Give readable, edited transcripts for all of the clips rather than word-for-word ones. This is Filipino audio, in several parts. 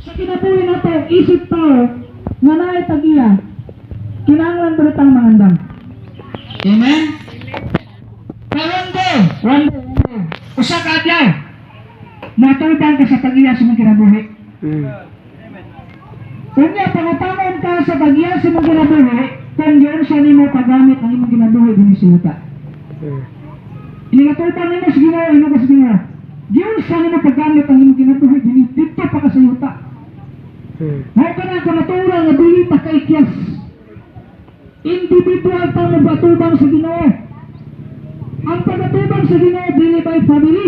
Sa kinabuhi na to, isip tao, nga naay tagiya, kinahanglan ba itang mangandam? Amen? Karon ko, one day, usa ka adlaw, matubang ka sa tagiya sa mga kinabuhi. Unya, pangutangan ka sa tagiya sa mga kinabuhi, kung yun sa nimo paggamit ang imong kinabuhi din sa yuta. Ini nga tulpan nimo sa Ginoo, ino ka sa Ginoo. Yun sa nimo paggamit ang imong kinabuhi din dito pa ka sa yuta. Mao ka na natural nga dili pa kay kiyas. Individual pa mo batubang sa Ginoo. Ang pagtubang sa Ginoo dili by family.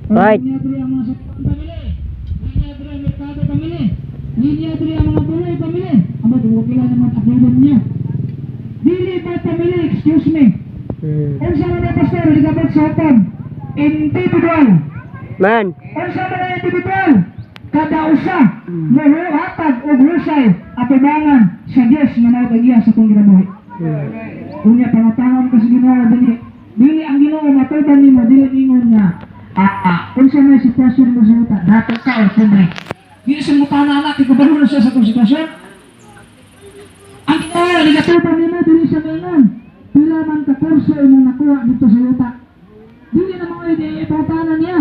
Right. Linya diri ang mga sakpan family. Linya diri ang merkado family. Linya diri ang mga buhay family. Amo dugo kila naman abulan niya. Dili by family, excuse me. Unsa man na pastor ligabot sa aton? Individual. Man. Unsa man na individual? Kada usa mohatag og husay atubangan sa Dios nga nagtagiya sa atong kinabuhi. Unya pangutangan ka sa Ginoo dili ang Ginoo matuban nimo dili ingon nga unsa may sitwasyon mo sa yuta dapat ka or kumre. Dili sa mutana anak ikabalo na siya sa atong sitwasyon. Ang Ginoo nagatuban nimo dili sa ingon pila man ka kurso imong nakuha dito sa yuta. Dili na mo ipatanan niya.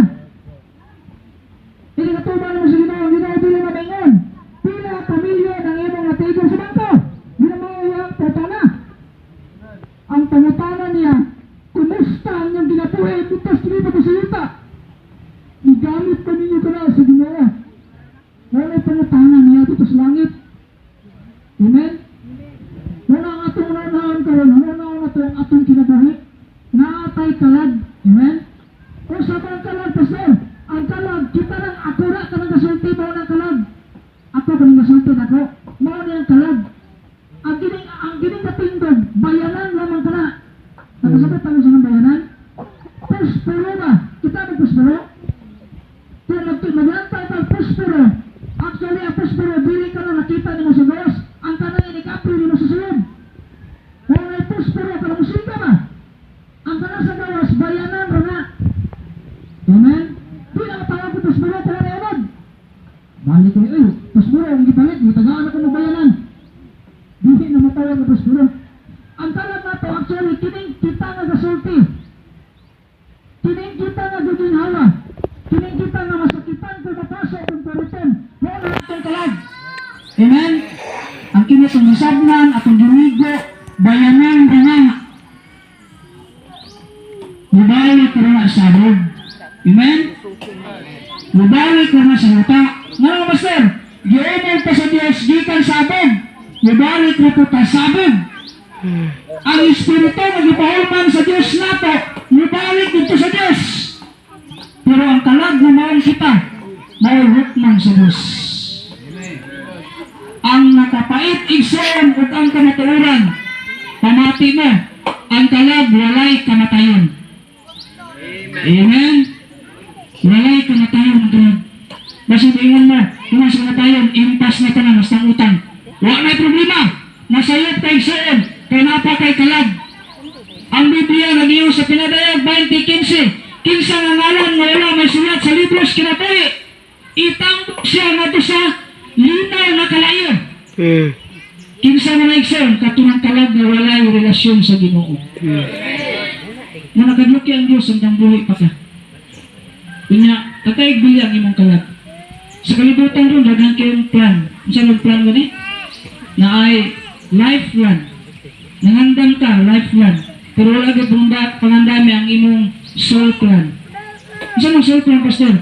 Hindi katuban mo sa Ginoo, Ginoo dili na maingon. Pila pamilya ng imong natigon sa bangko. Dili mo iyang tatana. Ang pangutanan niya, kumusta ang iyong ginabuhi butas dili pa sa yuta. Igamit pa ninyo ka na sa Ginoo. Wala pangutanan niya dito sa langit. Amen? Wala ang atong unahan karon, wala ang atong kinabuhi. Naatay kalad. Amen? Kung sa mga kalad, pastor, ang kalag, kita lang ako na ka nang kasulti mo ng kalag. Ako ka nang kasulti na ko. Mao na yung kalag. Ang gining kapindog, bayanan lamang ka na. Nakasabat ako sa bayanan. Puspero ba? Kita mo puspero? Kung maglantay pa puspero, actually ang puspero, dili ka na nakita ni mo sa Diyos. Ang kanang inikapil ni mo sa sulod. Kung may puspero, ka na musika ba? Ang kanang sa Diyos, bayanan rin na. Amen? Di na matawag ko puspero pa na yun. Balik ko yun. Puspero, ang gipalit. Tagaan ako ng bayanan. Di na matawag ko puspero. Ang kalag na to, actually, kining kita nga gasulti. Kining kita nga guginhawa. Kining kita nga masakitan kung mapasok kung pariton. Wala na itong kalag. Amen? Ang kinitong nasabnan, atong dumigo, bayanan, ringan. Mabalik ko na sabog. Amen? Mabalik ko na sa yuta. Nga master, giumong pa sa Diyos, gikan sabog. Mabalik na po ta sabog. Ang Espiritu nagipahulman sa Diyos nato, mabalik dito sa Diyos. Pero ang kalag na mahal kita, mahulot man sa Diyos. Ang nakapait igsoon at ang kamatuoran, pamati mo, ang kalag walay kamatayon. Amen? Walay kamatayon ang kalag. Basta ingon mo, kung sa kamatayon, impas na ito na, mas utang. Wala may problema, nasayot kay igsoon, kaya napa kay kalag. Ang Biblia nag-iyo sa Pinadayag 20:15, kinsa nga ngalan nga wala may sulat sa libros kinabuhi, itambok siya nga to sa linaw na kalayo. Kinsa nga naigsoon, katunang kalag na walay relasyon sa Ginoo. Na nakadluki ang Diyos hanggang buhi pa ka. Kanya, kakaig bilang imong kalag. Sa kalibutan ron, dagang kayong plan. Isa lang plan gani? Na ay life plan. Nangandam ka, life plan. Pero wala ka pangandami ang imong soul plan. Isa lang soul plan, pastor?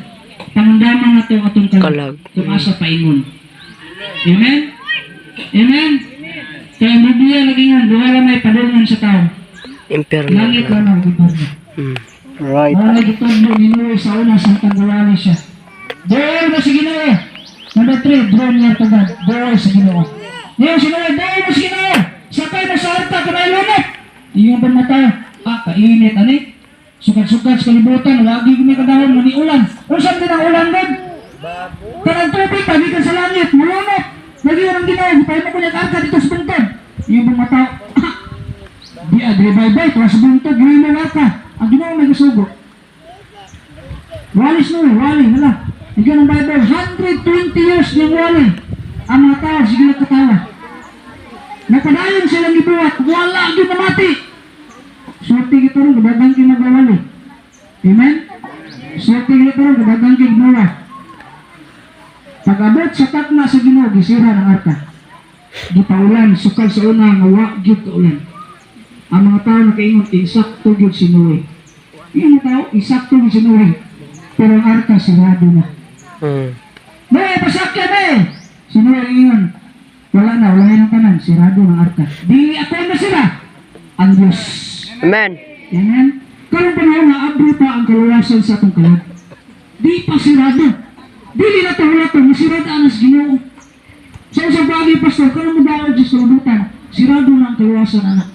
Pangandaman na ito atong kalag. Kung asa paingon. Amen? Amen? Kaya ang Biblia lagi nga, wala may padulungan sa tao. Imperial. Langit lang ang ibarno. Right. Wala gitong minuwi sa una sa tanggalali siya. Doon na sa Ginoo. Number 3, draw near to God. Doon sa Ginoo. Ngayon sinuwi, doon mo sa Ginoo. Sakay mo sa alta kung may lunok. Iyong ba mata? Kainit, ani? Sukat-sukat sa kalibutan. Lagi kami kadahon, maniulan. Kung saan din ang ulan doon? Kanang tubig, pagitan sa langit. Mulunok. Lagi yun ang Ginoo. Pahay mo ko niya karka dito sa buntod. Iyong ba mata? Di bye-bye. Kung sa buntod, gawin mo ka. Ang Ginoo may kasugo. Walis no, wali, hala. Ikaw ng Bible, 120 years niyang wali. Ang mga tao, sige nagkatawa. Napadayon silang gibuhat, wala din na mati. Swerte kita rin, kadagang kayo nagwawali. Amen? Swerte kita rin, kadagang kayo ginawa. Pag-abot sa takna sa Ginoo, gisira ng arka. Gipaulan, sukal sa una, nga wag-gyud ka ulan. Ang mga tao nakaingon, insakto gyud si Noe. Yung mga tao, insakto gyud si Noe. Pero ang arka, sirado na. Noe, pasakyan eh! Si Noe ingon, wala na ng kanan, sirado ng arka. Di ako na sila, ang Diyos. Amen. Amen? Karong panahon na abro pa ang kaluwasan sa atong kalag. Di pa sirado. Dili na tawala to, masirada na sa Ginoo. Sa isang bagay, pastor, karong madaog sa salubutan, sirado na ang kaluwasan, anak.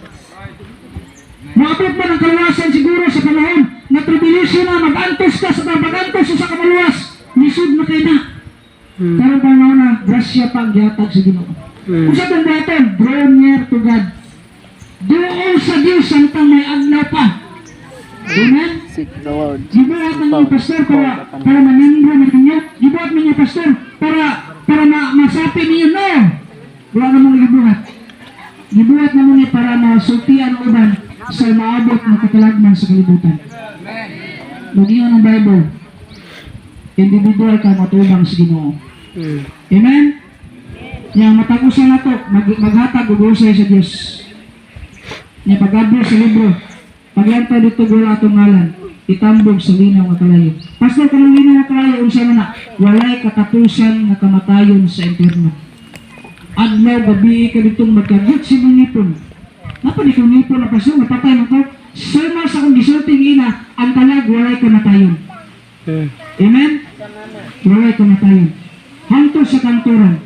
Maabot man ang kaluwasan siguro sa panahon na tribulation na mag-antos ka sa pag-antos sa kamaluwas, nisod na kayo na. Karong panahon na grasya pa ang gihatag sa Ginoo. Usa tong baton, draw near to God. Doon sa Diyos samtang may agnaw pa. Amen? Seek the Lord. Gibuhat ninyo pastor para manindro ninyo. Gibuhat ninyo pastor para masapi ninyo. No! Wala namang gibuhat. Gibuhat naman niya para masultian ang uban sa maabot na katalagman sa kalibutan. Lugyan ng Bible. Individual ka matubang sa Ginoo. Amen? Yang matagusan na to, maghatag ug-usay sa Dios. Nya pag-abot sa libro, paglanta dito gula atong ngalan, itambog sa linaw nga kalayo. Pastor, kanang linaw nga kalayo, unsa man na, walay katapusan nga kamatayon sa impierno. Adlaw gabi ka ditong magkagut si nipon. Napa di ko nipon na pastor, mapatay mo ko. Sama sa kong gisulting ina, ang kalag walay kamatayon. Amen? Walay kamatayon. Hangtod sa kanturan.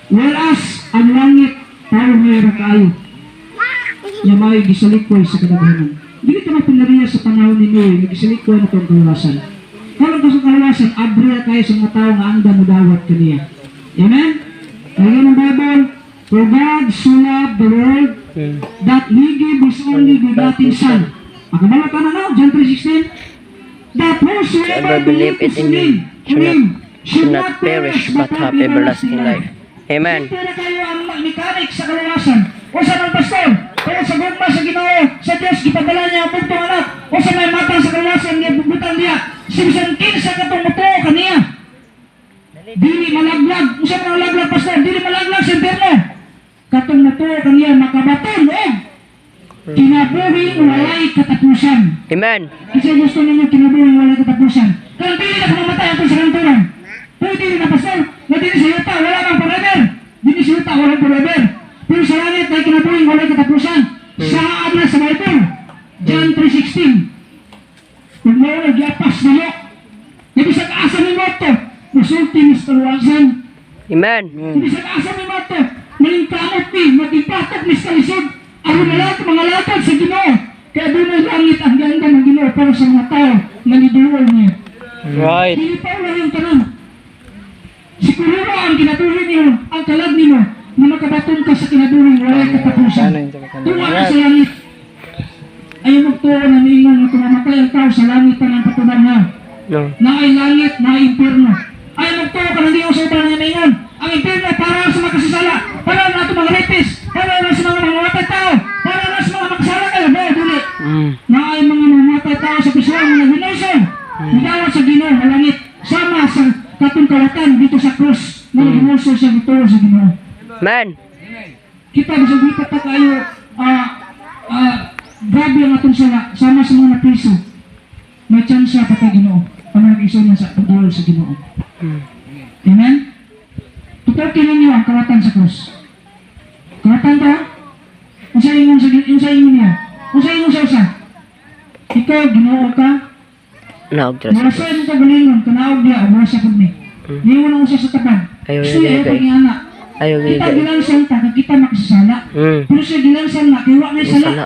Whereas ang langit, tao mayroon kaayo. Niya may gisalikoy sa kadaghanan. Dili ka mapinariya sa panahon ni Noe, nagisalikoy na itong kaluwasan. Karon ka sa kaluwasan, abriya kayo sa mga tao nga anda mudawat kaniya. Amen? Kaya ng Bible, for God so loved the world that He gave His only begotten Son. Makabala ka na no? John 3:16. That whosoever believe in Him should not perish but have everlasting life. Amen. Pero kayo ang mekanik sa kaluwasan. O sa ng pastor, pero sa gugma sa Ginoo, sa Diyos, ipadala niya ang buntong anak. O sa may matang sa kaluwasan, niya bubutan niya. Simsantin sa katong muto kaniya. Dili malaglag. O sa mga laglag, pastor, dili malaglag sa interno. Katong muto kaniya, makabaton, kinabuhi walay katapusan. Amen. Kasi gusto ninyo kinabuhi walay katapusan. Kung dili na kamamatay ato sa kanturan. Kung dili na pastor, na dili sa yuta, wala nang forever. Dili sa yuta, wala forever. Pero sa langit ay kinabuhi walay katapusan. Sa adla sa Bible, John 3:16. Kung mo nagyapas na mo, nabisag asa ni Moto, masulti ni kaluwasan. Amen. Nabisag asa ni Moto, malingkamot ni, magipatok ni sa lisod. Ang mga latag sa Ginoo. Kaya doon ay langit ang ganda ng Ginoo para sa mga tao na niduwal niya. Right. Hindi pa wala yung tanong. Siguro ang kinatuloy niyo, ang kalag niyo, na makabaton ka sa kinaduloy, wala yung katapusan. Tuwa ka sa langit. Ayaw magtuwa na niingon na tumamatay ang tao sa langit pa ng patunan niya. No. Na ay langit, na ay impierno. Ayaw magtuwa ka na niingon sa utang niya niingon. Ang impierno para sa makasasala, para na ito mga rapis, para na sa mga mamatay tao, para na sa mga makasala kayo, ba, duli. Na ay mga mamatay tao sa pisang mga ginosong. Hidawat sa Ginoo, malangit, sama sa katong kawatan dito sa krus, na ginosong siya dito sa Ginoo. Amen. Kita bisag lipat na kayo, grabe ang atong sala, sama sa mga napiso. May tsansya pa kay Ginoo, ang nag-iso niya sa pagdawal sa Ginoo. Amen? Tutukin ninyo ang kawatan sa krus. Kawatan ka? Unsa ingon niya? Unsa ingon sa usa? Ikaw, Ginoo ka? Naog dira Wala sa sa ito galingon, kanaog niya, o wala sa pagni. Hindi mo na usa sa taban. Ayaw Gusto niya, niya guys. pag-iana. Ayaw Kita gigay. gilansan ta, kag kita makasasala. Pero siya gilansan na, kaya wala sala. Sala.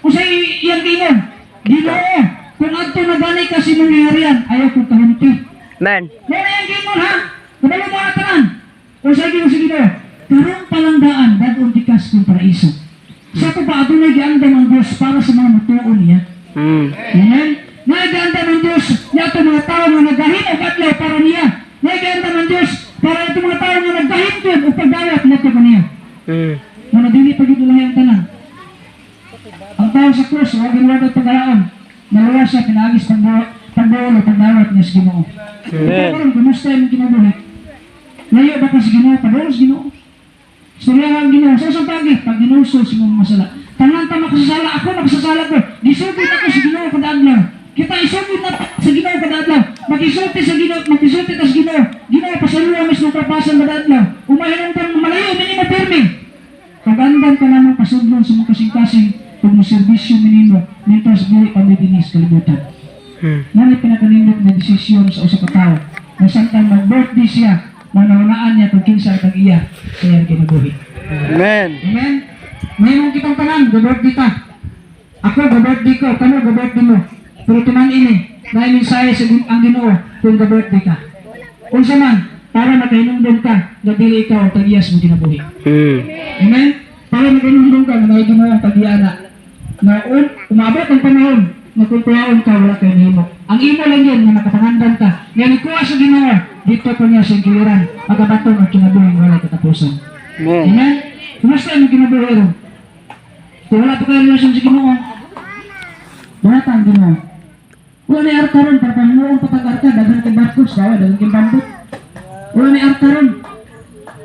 Kung sa'yo iyang gingon, Ginoo, kung ato na ganay kasi nangyarian, ayaw kong kahunti. Amen. Wala yung gingon ha, kabalo mo na tanan. Kung sa'yo gingon sa Ginoo, karong palandaan, dadong tikas kong paraiso. Sa ito ba, ato na giandam ang Diyos para sa mga matuon niya. Amen? Naganda ng Diyos niya ito mga tao na naghahinog adlaw para niya. karon kumusta yung kinabuhi? Layo ba ka sa Ginoo? Padalos Ginoo. Suryahan Ginoo. Sa isang pagi, pag ginuso sa mga masala. Tanan ta makasasala. Ako makasasala ko. Gisugod ako sa Ginoo kada adlaw. Kita isugod na sa Ginoo kada adlaw. Makisulti sa Ginoo, makisulti ta sa Ginoo. Ginoo pasaluwa mis ng trapasan kada adlaw. Umahinan ta malayo, minimo pirmi. Kagandan ka naman pasudlon sa mga kasing-kasing pag serbisyo minimo nito sa buhay pamibinis kalibutan. Ngunit pinakanindot na desisyon sa usa ka tawo. Na samtang mag-birthday siya, manunaan niya kung kinsa ang iya sa iyang kinabuhi. Amen. Amen? Mayroon kitang tanan, gabirthday ta. Ako, gabirthday ko, kano gabirthday mo. Pero tuman ini, dahil mensahe sa ang Ginoo kung gabirthday ka. Kung sa man, para makainundon ka, na dili ikaw ang tag-iyas mo kinabuhi. Amen? Para makainundon ka, na may Ginoo ang tag-iyana. Na umabot ang panahon, na kung tuwaon ka, wala kayo nimo. Ang imo lang yun, na makapangandan ka. Ngayon, ikuha sa Ginoo, dito po niya sa kiliran, magabatong ang kinabuhi, wala katapusan. Amen? Kumusta yung kinabuhi ron? Kung wala pa kayo relasyon sa Ginoo, wala pa ang Ginoo. Wala ni arta ron, para panguong patag-arta, dagan kay Barcos, dagan kay Bambot. Wala ni arta ron.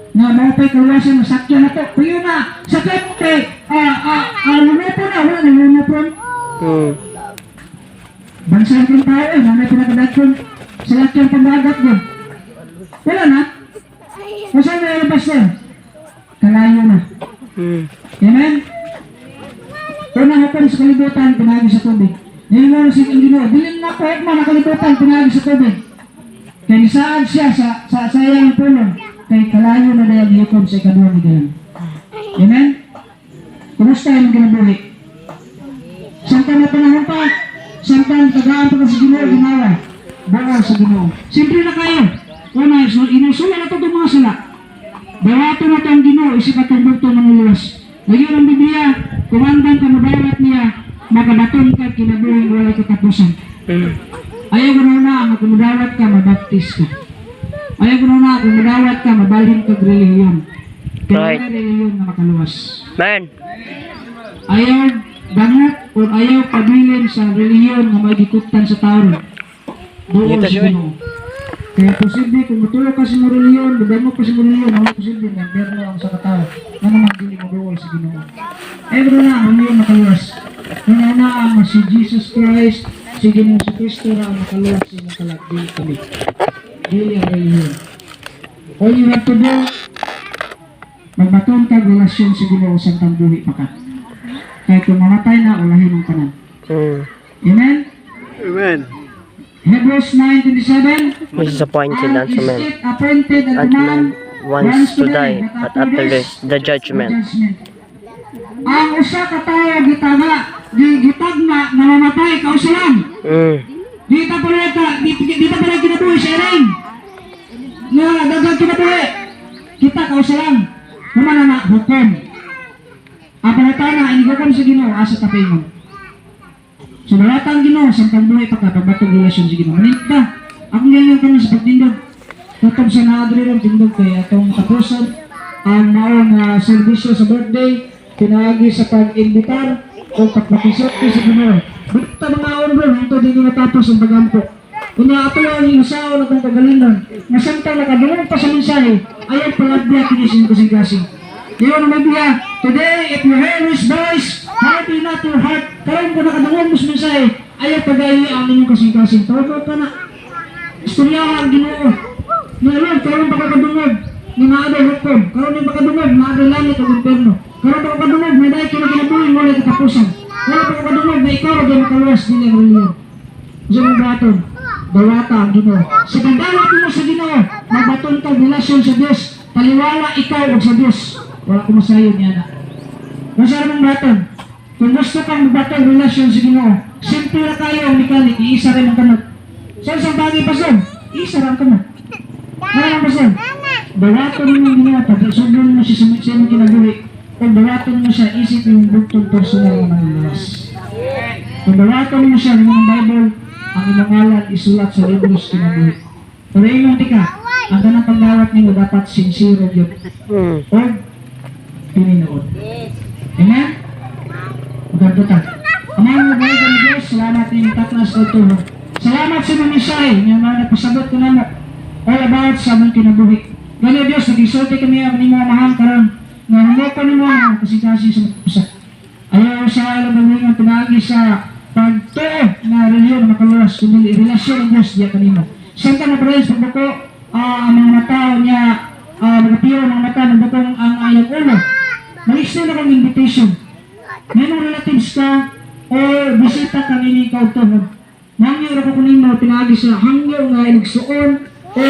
Nga mga pa'y kaluwasan, masakyan na to. Kuyo na, sakyan mo kay, lunapo na, wala na lunapo. Bansahan kong tao eh, nanay pinakadakon, sa lakyan pambagat doon. Wala na. Kung saan na yung basta? Kalayo na. Amen? Unang hapon sa kalibutan, pinagi sa tubig. Ngayon mo si Ginoo, dilin na ko mo nakalibutan, pinagi sa tubig. Kaya saan siya sa sayang pulong, kay kalayo na dahil hikon sa ikaduha ni Gayon. Amen? Kumusta yung kinabuhi? Samtang na panahon pa, samtang tagaan pa sa Ginoo, ginawa. Bawa sa Ginoo. Siyempre na kayo. Una, inusula na ito itong mga sala. Bawato na ito ang Ginoo, isip at ang bugto ng luwas. Nagyan ang Biblia, kumandan ka mabawat niya, makabaton ka, kinabuhin, wala katapusan. Ayaw ko na kung madawat ka, mabaptis ka. Ayaw ko na kung madawat ka, mabalhin ka relihiyon. Kaya wala relihiyon na makaluwas. Amen. Ayaw bangot o ayaw pabilin sa relihiyon na magikutan sa tao. Doon sa Ginoo. Kaya posible kung matulog ka sa mga relihiyon, badamo ka sa mga relihiyon, wala posible na berno ang sa katao na naman dili mag-uwal sa Ginoo. Ayaw ko na ang mga makaluwas. Kung ang si Jesus Christ, si Ginoo si Kristo na makaluwas sa mga kalagdili kami. Dili ang relihiyon. All you have to do, magbaton ka relasyon sa Ginoo sa buhi pa ka. Kahit kung mamatay na, ulahin ang kanan. Amen? Amen. Hebrews 9:27. Which is appointed unto men. It appointed unto Unto man man once to die, but after this, the judgment. Ang usa ka tayo gitagna na mamatay kausalan. Dita pala kinabuhi sa iring. Nga dagang kinabuhi. Kita kausalan. Kumana na hukom. Ang panatana, inigakan sa Ginoo, asa tapingon. Sumalatang Ginoo, samtang buhay pa ka, pagbatong relasyon sa Ginoo. Manit ka, ako ngayon ka na sa pagtindog. Tutob sa naadri ron, tindog kay atong tapusan. Ang maong servisyo sa birthday, pinagi sa pag-invitar o pagpakisot ko sa Ginoo. Bukta mga bro, ito din yung natapos ang pagampo. Kung ato lang yung usawa na itong kagalingan, na samtang nakadungog pa sa mensahe, ayaw palabya kinisin ko kasing-kasing. Yun ang Biblia. Today, if you hear His voice, harden not your heart. Karoon ko nakadungog mo sa mensahe, ayaw pag-ayi ang inyong kasing-kasing. Tawag ka na. Istoryahan ang Ginoo. Ngayon, karoon pa kakadungog, ni maaday hukom. Karoon din pakadungog, maaday langit o impierno. Karoon pa kakadungog, may dahil kinabuhin mo na katapusan. Karoon pa kakadungog, na ikaw rin makaluwas din ang reliyon. Diyan ang baton, dawata ang Ginoo. Sa pagdawat mo sa Ginoo, magbaton ka relasyon sa Diyos. Taliwala ikaw o sa Diyos. Wala ko masayon niya na. Masarap ang baton. Kung gusto kang magbatong relasyon sa Ginoo, simple na kayo ang mekanik, iisa rin ang kanot. So, isang bagay pa son, iisa rin ang kanot. Ano ang pason? Dawaton mo yung Ginoo, pag-isubon mo siya sa mga kinabuhi. Kung dawaton mo siya, isip yung buktong personal na mga lawas. Kung dawaton mo siya ng Bible, ang ilang ngalan isulat sa libros kinabuhi. Pero yung tika, ang ganang pagdawat niyo dapat sincere yun. O pininood. Amen? Magandang. Amang mga ng Diyos, salamat niyo tatlas o tulong. Salamat sa mga mensahe, yung mga napasabot ko naman. sa among kinabuhi. Gani Dios, nagisulti kami ang nimo amahan karon nga humuko nimo ang kasing-kasing sa usa. Ayaw sa ilang galingan pinagi sa pagtuo na reliyon na makaluwas kundi relasyon ng Dios diya kanimo. Santa na praise pagbuko ang mga mata niya nagapiro ng mata ng bukong ang ayang ulo. Mag-extend na kang invitation. May mga relatives ka o bisita ka nini ikaw to. Hangyo na ko kunimo pinagi sa hangyo nga iligsuon o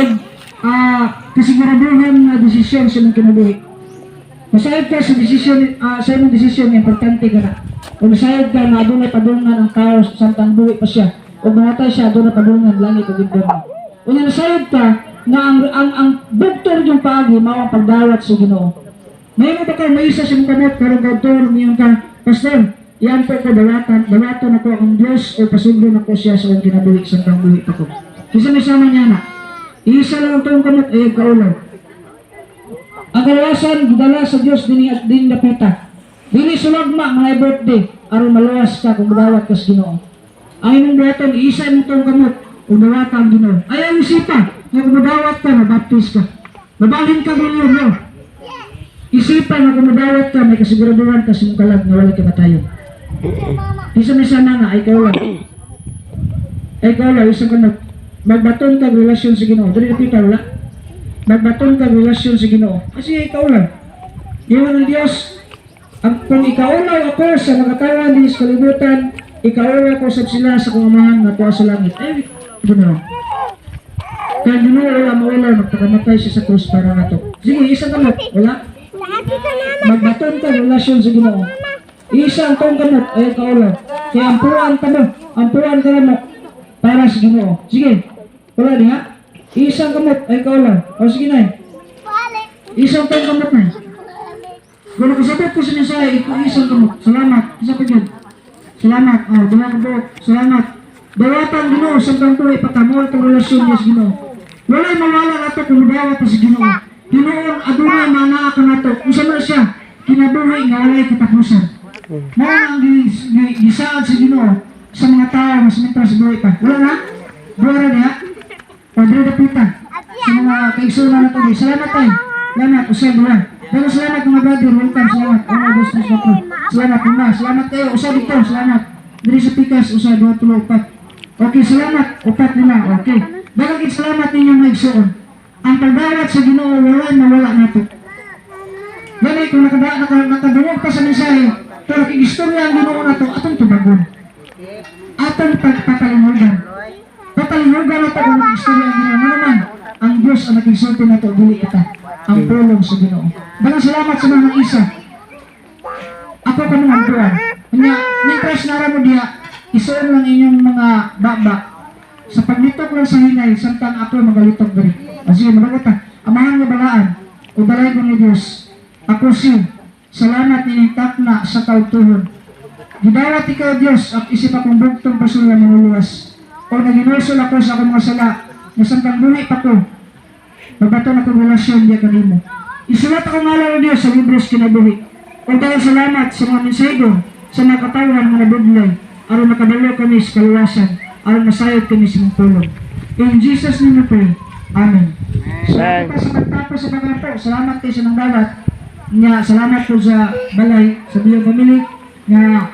kasiguraduhan na desisyon sa mong kinabuhi. Masayad ka sa desisyon, sa imong desisyon, importante ka na. Kung masayad ka na adunay padungan ang tao sa samtang buhi pa siya, o mamatay siya adunay padungan langit o gibdon. Kung nasayad ka na ang doktor yung paagi mao ang pagdawat sa Ginoo. May mo ba ka may isa sa mong kamot karong doktor niyon ka pastor, yan po ko dawaton ako ang Diyos o pasuglo na ko siya sa akong kinabuhi sa samtang buhi pa ko. Isa may sama niya na. Isa lang itong kamot ay kaulan. Ang kalawasan, gidala sa Diyos din napita. Dili sulagma mga birthday, aron maluwas ka kung dawat ka sa Ginoo. Ang imong buhaton, isa mo itong kamot o dawat ang Ginoo. Ayaw isipa, nga kung dawat ka, mabaptize ka. Mabalhin ka ngayon mo. Isipan na kung dawat ka, may kasiguraduhan ka sa mong kalag na wala kamatayon. Isa may sana na, ay kaulan. Ay kaulan, isang kamot. Magbaton ka relasyon sa Ginoo. Dili napita wala. Magbaton ka relasyon sa Ginoo. Kasi ikaw lang. Iwan ng Diyos. Kung ikaulaw ako sa mga katawan din sa kalibutan, ikaulaw ko sa sila sa kumamahan na tuwa sa langit. Ay, ito na. Kaya Ginoo wala mawala, magpakamatay siya sa krus para nga to. Sige, isang kamot. Wala. Magbaton ka relasyon sa Ginoo. Isang tong kamot ay ikaulaw. Kaya ampuan ka mo. Ampuan ka mo para sa Ginoo. Sige. Wala niya. Isang kamot ay ikaw lang. O sige na. Isang tong kamot na. Kung nakasabot ko sa mensahe, isang kamot. Salamat. Isa pa dyan. Salamat. Dalang buhok. Salamat. Dawatan Ginoo sa tangtuloy pagkamuha itong relasyon niya sa Ginoo. Wala'y mawala na ito kung dawat pa sa Ginoo. Ginoo, adunay mga ka na ito. Kung saan na siya, kinabuhi nga wala'y katapusan. Mga ang gisaan sa Ginoo sa mga tao na sumintra sa buhay pa. Wala na? Buwara niya? Padre na pita. Sa mga kaigsunan na ito. Salamat tayo. Salamat. Usay doon. Pero salamat mga brother. Welcome. Salamat. Salamat mga. Salamat kayo. Usay dito. Salamat. Diri sa pikas. Usay doon. Tulo. Upat. Okay. Salamat. Upat nila. Okay. Bagagit salamat ninyo mga igsuon. Ang pagdawat sa Ginoo wala na wala na ito. Dali kung nakadungog ka sa mensahe. Pero kigistorya ang Ginoo na ito. Atong tubagon. Atong pagpapalimugan. Patalimugan na ito kung istorya ang Ginoo. Ano naman, ang Diyos ang nagkisulti na ito, dili kita, ang pulong sa Ginoo. Dalang salamat sa mga isa. Ako ka nung magduan. Nintras na mo diya, isuon lang inyong mga baba. Sa paglitok lang sa hinay, samtang ako magalitok diri. Sige, malagot ta. Amahan nga balaan, o balay ko ni Diyos. Ako salamat ninintak na sa kautuhon. Gidawat ikaw Diyos, at isip akong bugtong pasulang manuluwas. O naginusol ako sa akong mga sala, na samtang buhay pa ko, magbato na kong relasyon diya kanimo. Isulat ako ngalaw Diyos sa libros kinabuhi. O dahil salamat sa mga mensaydo, sa mga katawan mga budlay, aron makadalo kami sa kaluwasan, aron masayod kami sa mga tulong. In Jesus' name we pray. Amen. Salamat sa pagtapos sa pagkapo. Salamat kayo sa nang bawat. Salamat po sa balay, sa biyong family, nga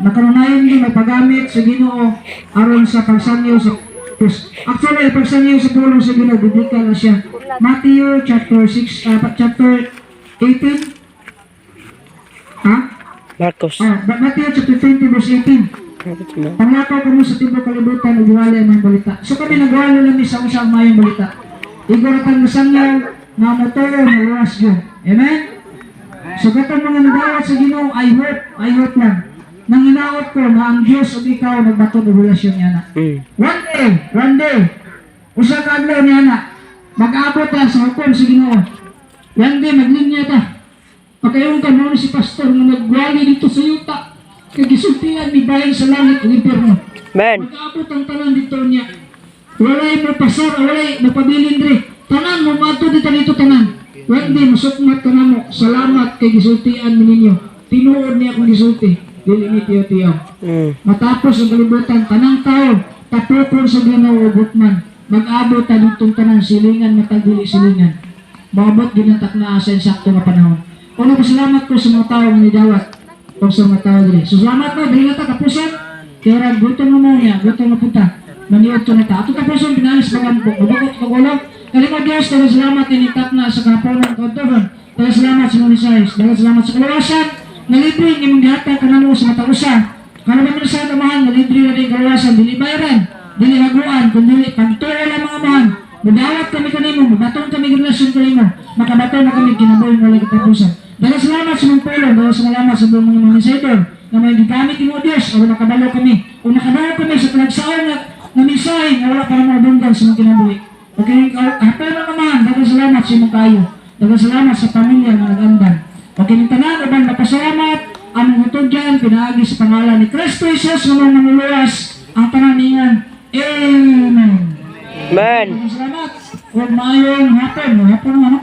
nakarunayan din may paggamit sa Ginoo aron sa pagsanyo sa Diyos. Actually, pagsanyo sa tulong sa Ginoo, biblical na siya. Matthew chapter 6, chapter 18. Marcos. Matthew chapter 20 verse 18. Pangako ko mo sa tibok kalibutan ug giwali ang mga balita. So kami nagwali lang sa usang mayong balita. Igoratan mo sangaw na motoro na luwas yun. Amen? So katong mga nagawat sa Ginoo, I hope lang. Nang inaot ko na ang Diyos o ikaw nagbato ng relasyon niya na. One day, usa ka adlaw niya na, mag-abot na sa hukom sa Ginoo. One day, maglinya ta. Pagkayon ka mo si pastor na nagwali dito sa yuta. Kagisultihan ni bayan sa langit o impyerno. Mag-abot ang tanan dito niya. Walay mo pasar, walay mapabilin diri. Tanan mo mato dito tanan. One day, masukmat ka na mo. Salamat kay gisultihan mo ninyo. Tinuod niya akong gisulti. Dili ni tiyo-tiyo. Matapos ang kalibutan, tanang tao, tapokon sa Ginoo gutman. mag-abot ta ditong tanan silingan matag dili silingan. Maabot ginantak na sa insakto nga panahon. Una pasalamat ko sa mga tao nga nidawat o sa mga tao diri. So salamat ko dili ta kapuson. Kaya gutom mo niya, gutom na punta. Maniot to na ta. Ato kapuson pinalis bagampo. Mabakot kagulog. Kalima Diyos, dalang salamat initak na sa kapunan ng kauturan. Dalang salamat sa mga Isayas. Dalang salamat sa kalawasan. Nalibre ng imong gihatag kanamo sa matagusa. Kano ba sa tamahan, nalibre na din kalawasan. Dili bayaran, dili haguan, kundi pagtuo lang mga amahan. Madawat kami kanimo, mabaton kami relasyon kanimo. Makabaton na kami kinabuhi mo lang katapusan. Dalang salamat sa mga tulong, dalang salamat sa mga insider na may gigamit mo Diyos. O nakabalo kami. O nakabalo kami sa pinagsaon na mensahe na wala pa naman dunggan sa mga kinabuhi. Okay, hapon na naman, dagang salamat sa imong kayo. Dagang salamat sa pamilya na nag-andan. Okay, ng tanan, uban napasalamat, among utudyan, pinaagi sa pangalan ni Kristo Jesus, na mga manuluwas, ang pananiyan. Amen. Amen. Dagang salamat. Huwag mayong hapon, hapon ano?